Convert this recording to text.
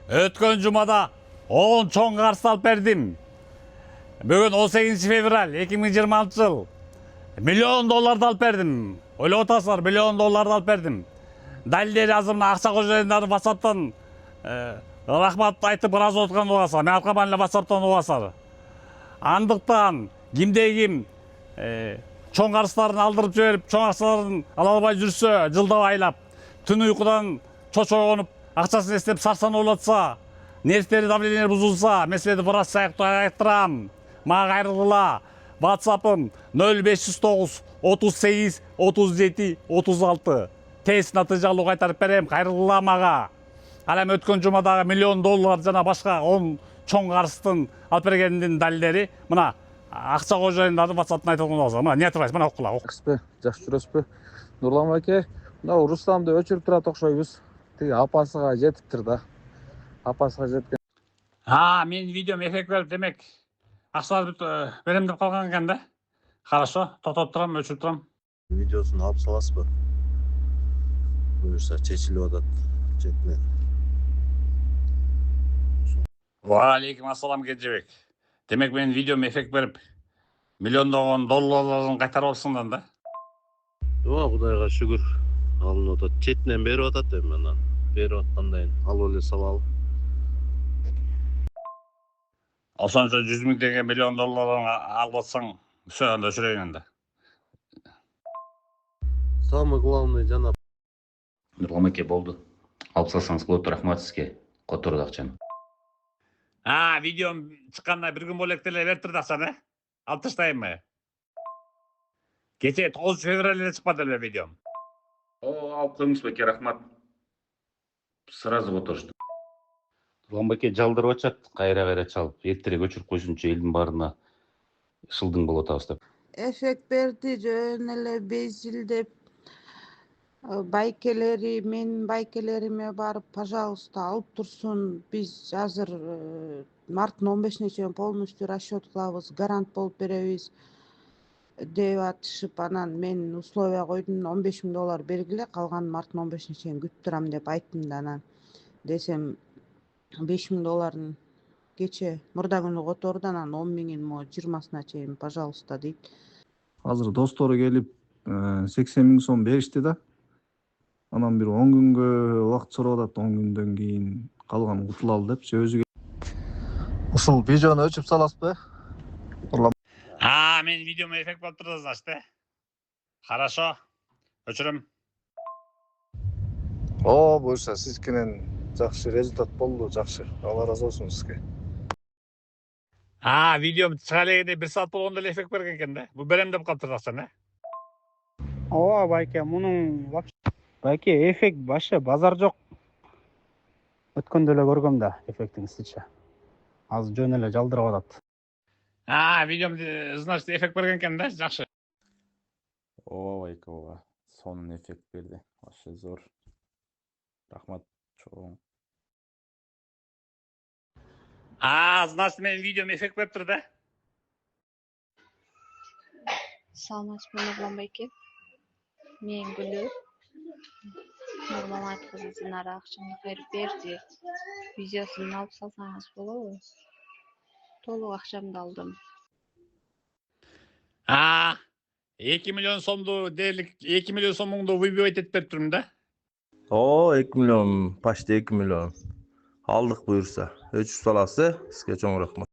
Өткөн жумада 10 чоң карыз алып бердим. Бүгүн 18 февраль 2026 жыл. $1 миллион алып бердим. Ойлоп атасыздар, $1 миллион алып бердим. Далилдери азыр мына акча кожоюндары WhatsApp'тан рахмат айтып ыраазы болгон угасыздар. Мен аркаман эле WhatsApp'тан угасыздар. Андыктан кимде ким чоң карыздарын алдырып жиберип, чоң акчаларын ала албай жүрсө, жылдап айлап, түн уйкудан чочойгонуп, акчасын эстеп сарсанып атса, нервтери давление бузулса, мен силерди врач айттырам. Мага кайрылгыла. WhatsApp'ым 0509 38 37 36. Тез натыйжалуу кайтарып берем, кайрылгыла мага. Ал эми өткөн жумадагы $1 миллион жана башка 10 чоң карыздын алып бергендин далилдери мына акча кожоюндарды WhatsApp'тан айтып атасыздар. Мына не айтабайсыз, мына окула. Жакшы жүрөсүзбү? Нурлан аке, мына Рустамды өчүрүп турат окшойбуз. Тиги апасыга жетиптир да. Апасыга жеткен. Мен видеом эффект берип демек акчаларды берем деп калган экен да. Хорошо, токтоп турам, өчүрүп турам. Видеосун алып саласызбы? Буюрса чечилип атат четинен. Валейкум ассалам Кенжебек. Демек менин видеом эффект берип $1 миллион кайтарып алсыңдар да. Ооба, Кудайга шүгүр. Алынып атат. Четинен берип атат эми анан. Берип аткандан алып эле салалы. Ошончо 100 000 деген $1 миллион алып атсаң, всё, анда өчүрөйүн анда. Самый главный жана Нурлан аке болду. Алып салсаңыз болот, рахмат сизге. Которду акчаны. Видеом чыккандан бир күн болек деле берип турду акчаны. Алып таштайынбы? Кече 9 февраль эле чыкпады эле видеом. Алып коюңуз беке, рахмат. Сразу которушту. Нурлан аке жалдырып атышат, кайра чалып, эртерээк өчүрүп койсунчу элдин баарына шылдың болуп атабыз деп. Эффект берди, жөн эле безилдеп байкелери, менин байкелериме барып, пожалуйста, алып турсун. Биз азыр марттын 15-ине чейин полностью расчет кылабыз, гарант болуп беребиз деп атышып, анан мен условия койдум, $15 миң бергиле, калганын марттын 15-ине чейин күтүп турам деп айттым да, анан десем $5 миң кече мурда күнү которду, анан 10 миңин могу 20-сына чейин пожалуйста дейт. Азыр достору келип 80 000 сом беришти да. Анан бир 10 күнгө убакыт сурап атат, 10 күндөн кийин калганын кутулалы депчи өзү. Ушул видеону өчүп саласызбы? Мен видеом эффект болуп турду, значит. Хорошо. Өчүрөм. Буюрса сиздикинен жакшы результат болду, жакшы. Алла ыраазы болсун сизге. Видеом чыга элегенде 1 саат болгондо эле эффект берген экен да. Бул берем деп калыптыр акчаны. Ооба байке, мунун байке эффект башы базар жок. Өткөндө эле көргөм да эффектин ичи. Азыр жөн эле жалдырып атат. Видеом значит эффект берген экен да, жакшы. Ооба байке, ооба. Сонун эффект берди. Вообще зор. Рахмат чоң. Значит менин видеом эффект берип турду да. Саламатсызбы Нурлан байке? Мен Гүлү. Нурлан айткызы Динара акчамды кайрып берди. Видеосун алып салсаңыз болобу? Толук акчамды алдым. 2 миллион сомду дээрлик 2 миллион сомуңду выбивать этип берип турмун да. 2 миллион, почти 2 миллион. Алдык буюрса. Өчүп саласыз, сизге чоң рахмат.